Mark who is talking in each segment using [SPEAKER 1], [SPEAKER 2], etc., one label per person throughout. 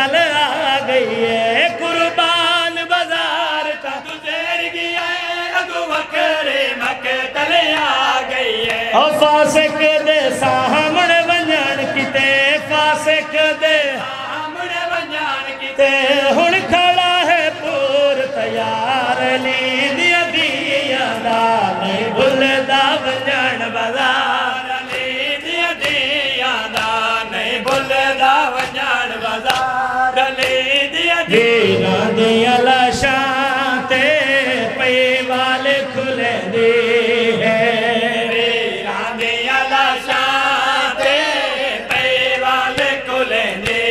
[SPEAKER 1] کل آ گئی ہے قربان بازار کا
[SPEAKER 2] گزر گیا اگو وکرے مقتل آ گئی ہے
[SPEAKER 1] اور فاسق دے سامنے ونجان کیتے فاسق دے
[SPEAKER 2] سامنے ونجان کی
[SPEAKER 1] تے ہن کھڑا ہے پور تیار لیندیاں دیاں دا نہیں بھلدا ونجان بازار
[SPEAKER 2] لیندیاں دیاں دا نہیں بھلدا ونجان بازار لیندیاں
[SPEAKER 1] دیاں دیاں لاشاں تے پئی والے کھلے دی ہے
[SPEAKER 2] ویراں دیاں لاشاں تے پئی والے کھلندے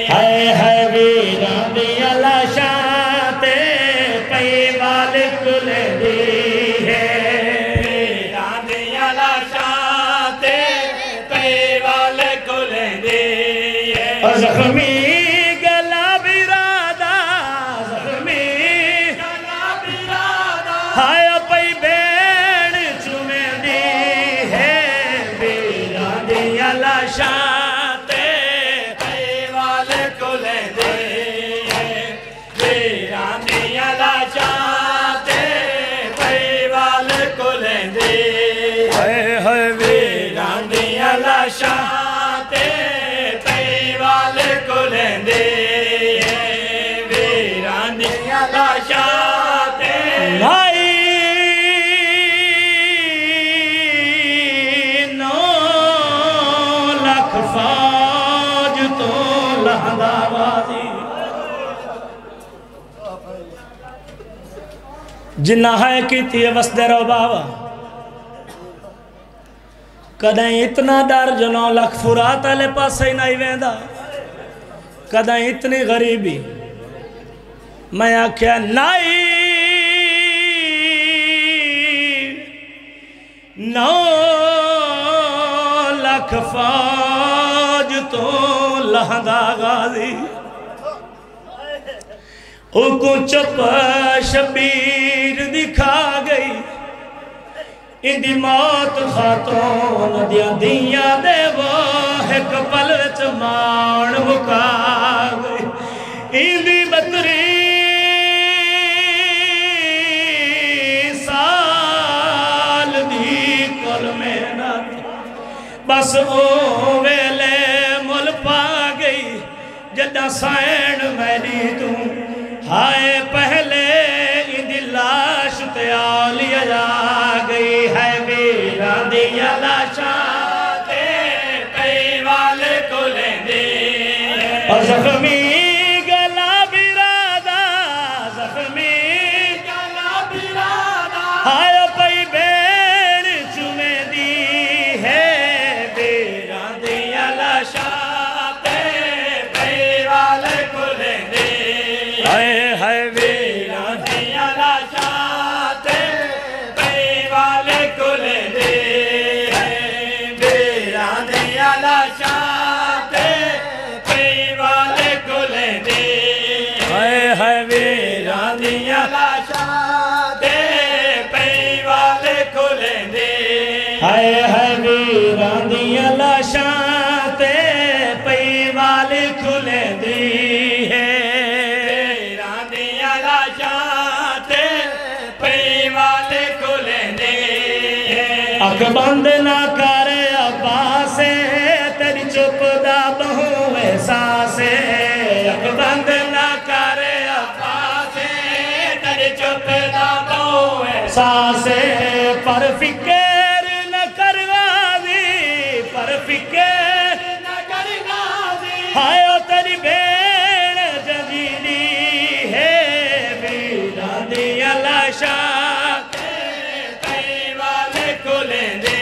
[SPEAKER 1] ہائے ویراں دیاں لاشاں تے پئی والے کھلے دی ہے
[SPEAKER 2] ویراں دیاں لاشاں تے پئی والے کھلندے
[SPEAKER 1] زخمی گلا برادا زخمی
[SPEAKER 2] گلا برادا
[SPEAKER 1] ہائے پئی بین چومیں دی ہے ویراں دیاں لاشاں تے
[SPEAKER 2] پئی والے کھلندے ویراں دیاں لاشاں تے پئی والے کھلندے
[SPEAKER 1] ہائے
[SPEAKER 2] ویراں دیاں لاشاں تے پئی والے کھلندے ویراں دیاں لاشاں تے
[SPEAKER 1] بھائی نو لکھ فوج تو لہندا بازی جنہ ہے کیتی ہے وسدے رو بابا کدیں اتنا ڈر جو 9 لکھ فرات والے پاسے ہی نہیں ویندا کدیں اتنی غریبی میں آکھیا نہیں 9 لکھ فوج تو لہندا غازی کو چپ شبیر دکھا گئی اندی موت خاتون دیاں دے وہ ایک پل مان مکا گئی اندی 32 سال دی کل میں نہ بس او ویلے مل پا گئی جدہ سائن میری توں ہائے پہلے اندی لاش تے آلیا جا گئی ہے ویراں دیاں لاشاں
[SPEAKER 2] تے پئی والے کھلندے
[SPEAKER 1] اور زخمی گلا برادا زخمی
[SPEAKER 2] گلا برادا
[SPEAKER 1] ہائے پئی بین چومیں دی ہے ویراں دیاں لاشاں
[SPEAKER 2] تے پئی والے کھلندے
[SPEAKER 1] ہائے ویراں
[SPEAKER 2] دیاں لاشاں تے پئی والے کھلندے ویراں دیاں لاشاں تے پئی والے کھلندے
[SPEAKER 1] ہائے ویراں
[SPEAKER 2] دیاں لاشاں تے پئی والے کھلندے
[SPEAKER 1] ہائے ویراں دیاں لاشاں تے پئی والے کھلے دی ہے
[SPEAKER 2] ویراں دیاں لاشاں تے پئی والے کھلندے
[SPEAKER 1] اکھ بند نہ کر عباسے تیری چپ دا بہو احساسے اکھ بند نہ کر
[SPEAKER 2] عباسے تیری چپ دا بہو
[SPEAKER 1] احساسے پر فکر نہ کروا دی پر فکر
[SPEAKER 2] نہ کر غازی
[SPEAKER 1] ہائے او تیری بین جدیدی ہے ویراں دیاں لاشاں
[SPEAKER 2] پئی والے کھلندے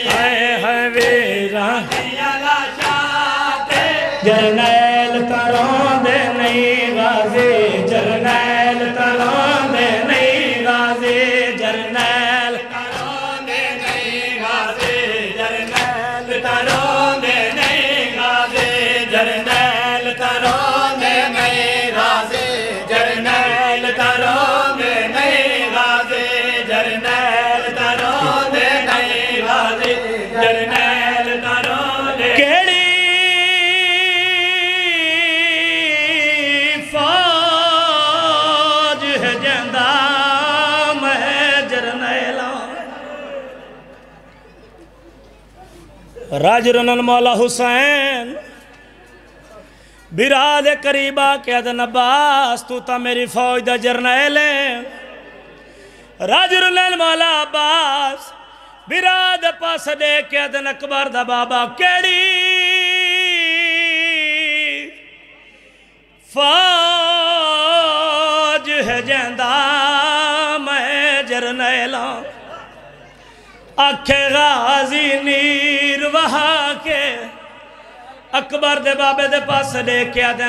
[SPEAKER 1] ہائے ویراں
[SPEAKER 2] دیاں لاشاں تے
[SPEAKER 1] جرنیل تروں دے نہیں غازی جرنیل تروں دے نہیں غازی جرنیل
[SPEAKER 2] کروندے
[SPEAKER 1] راجرن مولا حسین براد قریبا کہ ادن عباس تو تا میری فوج دا جرنیل راجرن مولا عباس براد پاس دے کہ ادن اکبر دا بابا کیڑی فوج ہے جیندہ میں جرنیلا آکھے غازی نیر وہاں کے اکبر دے بابے دے پاس دے کیا دے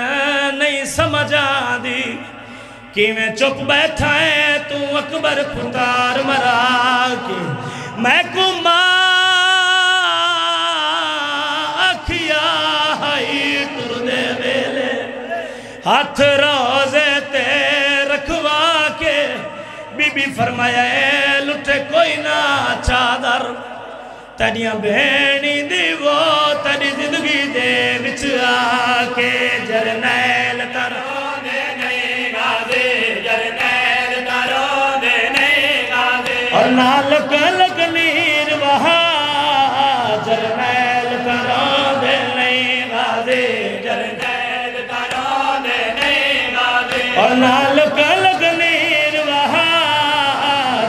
[SPEAKER 1] نہیں سمجھ آدھی کہ میں چپ بیٹھا ہے تو اکبر پتار مرا کے میں کو ماں آکھیا ہائی ٹر دے ویلے ہاتھ روزے تے رکھوا کے بی بی فرمایا اے لٹے کوئی نہ چادر تڑیاں بہنی دی وہ تڑی زندگی دے بچ آکے جرنیل ترو دے نہیں غازی جرنیل ترو دے نہیں غازی اور نالک لگ نیر وہاں جرنیل ترو دے نہیں غازی جرنیل ترو دے نہیں غازی اور نالک لگ نیر وہاں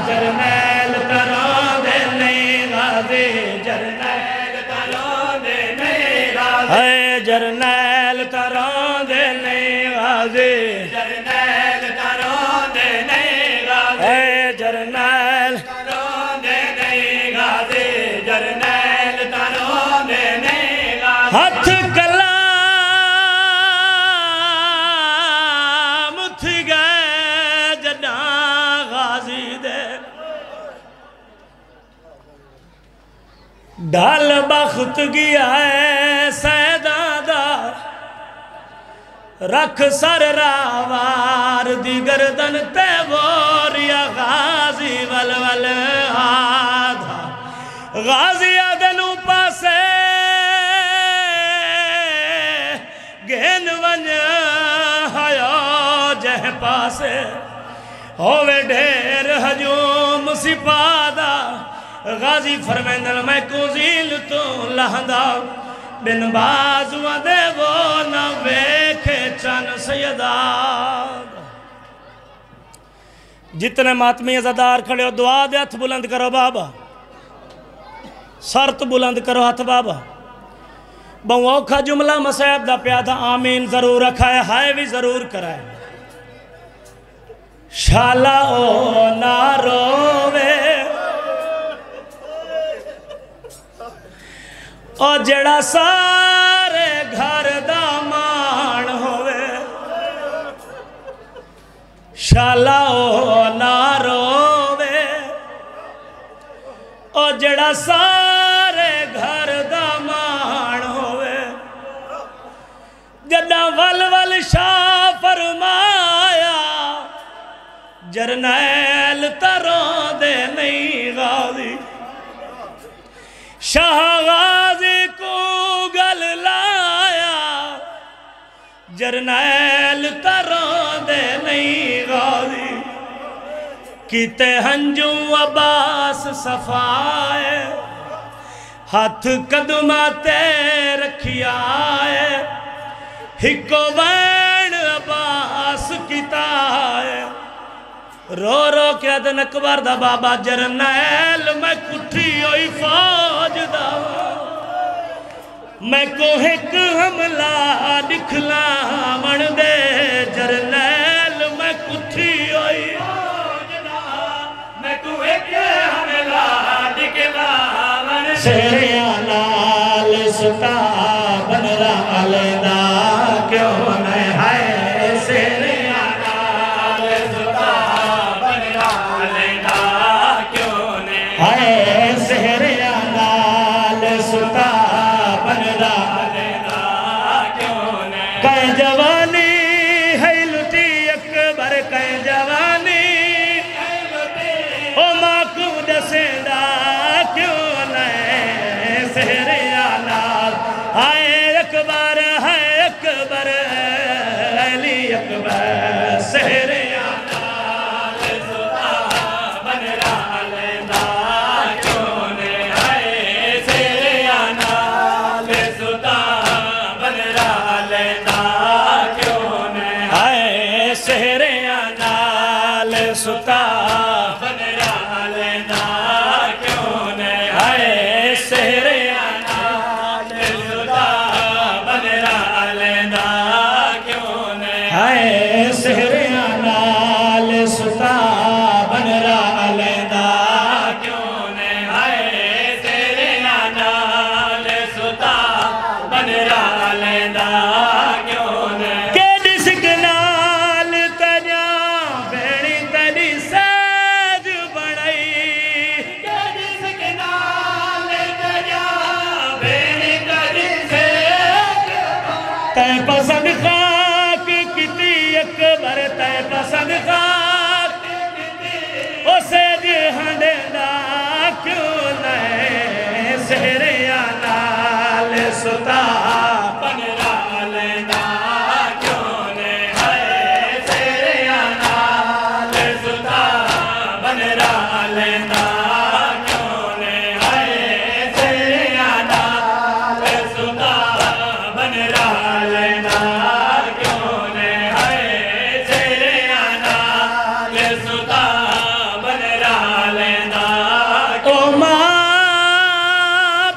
[SPEAKER 1] جرنیل ترو دے نہیں غازی جرنیل ترو دے نہیں غازی اے جرنیل ترو دے نہیں غازی جرنیل ترو دے نہیں غازی اے جرنیل ترو دے نہیں غازی جرنیل ترو دے نہیں غازی ہاتھ کلام تھی گئے جداں غازی دے ڈال بخت گیا ہے سیدادہ رکھ سر راوار دی گردن تے ووریا غازی ول آدھا غازی آدھنو پاسے گین ون ہیو جہ پاسے ہوئے ڈھیر ہجوم سپادہ غازی فرمیندل میں کو زیل تو لہندہ بن بازوہ دے وہ نہ ویکھے چن سیدہ جتنے ماتمی عزادار کھڑے ہو دعا دے ہاتھ بلند کرو بابا سرت بلند کرو ہاتھ بابا بہو اوکھا جملہ مسیب دا پیادہ آمین ضرور رکھائے ہائے بھی ضرور کرائے شالا او نہ روے او جڑا سارے گھر دا مان ہوئے شالا او نہ روے او جڑا سارے گھر دا مان ہوئے جڑا ول شاہ فرمایا جرنیل تروں دے نہیں غازی شاہ غازی کو گل لایا جرنیل تروں دے نہیں غازی کیتے ہنجو عباس صفائے ہاتھ قدمہ تے رکھیائے ہکو بین عباس کیتائے رو رو کے ادن اکبر دا بابا جرنیل میں کٹھی ہوئی فوج دا میں کو ایک حملہ دکھلا من دے جرنیل میں کٹھی ہوئی فوج دا میں کو ایک حملہ دکھلا من دے سیریان آل ستا بن را لیدہ کیوں نہیں ہے سیریان سہریاں نال ستا
[SPEAKER 2] بنرا لینا کیوں نے
[SPEAKER 1] ہائے سہریاں
[SPEAKER 2] نال ستا بنرا لینا کیوں نے
[SPEAKER 1] ہائے سہریاں نال ستا بنرا لینا
[SPEAKER 2] کیوں نے ہائے تیرے نال ستا بنرا لینا کیوں نے
[SPEAKER 1] کہ ڈسک نال تجا بھیڑی تیری ساج بڑائی
[SPEAKER 2] جس کے نال تجا بھیڑی تیری سے
[SPEAKER 1] تے پسند خاک کتی اکبر تے پسند خاک او سیج ہنڈینا کیوں نئے سہریاں نال ستا
[SPEAKER 2] بنرا لینا کیوں نے ہائے تیرے نال ستا بنرا لینا کیوں نے ہائے تیرے نال ستا بنرا لینا کیوں نے ہائے تیرے نال ستا بنرا لینا
[SPEAKER 1] او ماں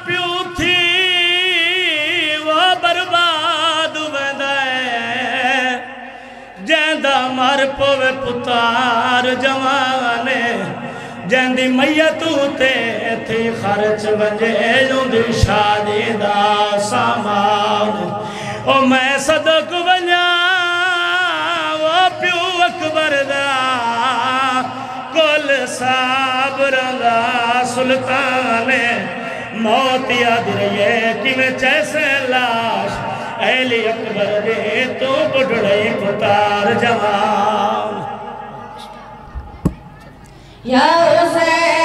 [SPEAKER 1] پیو تھی وہ برباد ویندائے جیندہ مر پوے پتار جوانے جیندی میتو تے تھی خرچ ونجے جوندی شادی دا سامان او میں صدق ونجا وہ پیو اکبر دا کل صابران دا سلطان موت یاد رہیے کہ میں چیسے لاش اہلی اکبر دے تو بڑھڑائی پتار جوان
[SPEAKER 3] یا حسین